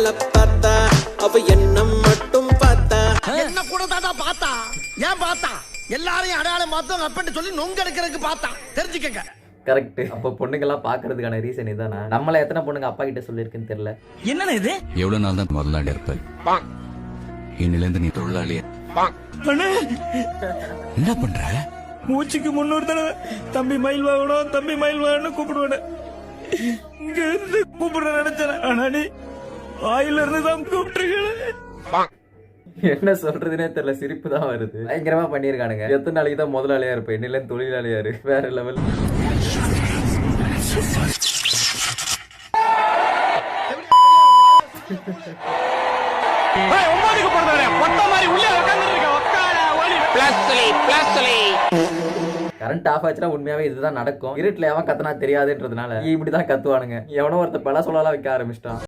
கண்ணால பார்த்தா அவ எண்ணம் மட்டும் பார்த்தா. என்ன கூட தாத்தா பார்த்தா, ஏன் பார்த்தா, எல்லாரையும் அடையாளம் பார்த்தோம் அப்பன்னு சொல்லி நொங்க எடுக்கிறதுக்கு பார்த்தா, தெரிஞ்சுக்கங்க. கரெக்ட். அப்போ பொண்ணுங்கெல்லாம் பாக்குறதுக்கான ரீசன் இதானா? நம்மள எத்தனை பொண்ணுங்க அப்பா கிட்ட சொல்லிருக்குன்னு தெரியல. என்ன இது? எவ்வளவு நாள் தான் முதலாளி இருப்ப? இன்னில இருந்து நீ தொழிலாளி. என்ன பண்ற? மூச்சுக்கு 300 தடவை தம்பி மயில் வாங்கணும், தம்பி மயில் வாங்கணும் கூப்பிடுவேன். இங்க இருந்து கூப்பிட நினைச்சேன், ஆனா நீ ஆயில இருந்து தான் கூப்பிட்டுருக்க. என்ன சொல்றதுனே தெரியல, சிரிப்பு தான் வருது. பயங்கரமா பண்ணிருக்கானுங்க. எத்தனை நாளைக்கு தான் முதலாளியா இருப்பேன், இன்னில இருந்து தொழிலாளியா இரு. வேற லெவல். கரண்ட் ஆஃப் ஆச்சுன்னா உண்மையாவே இதுதான் நடக்கும். இருட்டுல எவன் கத்தனா தெரியாதுன்றதுனால இப்படிதான் கத்துவானுங்க. எவனோ ஒருத்த பல சொல்லலாம் வைக்க ஆரம்பிச்சிட்டான்.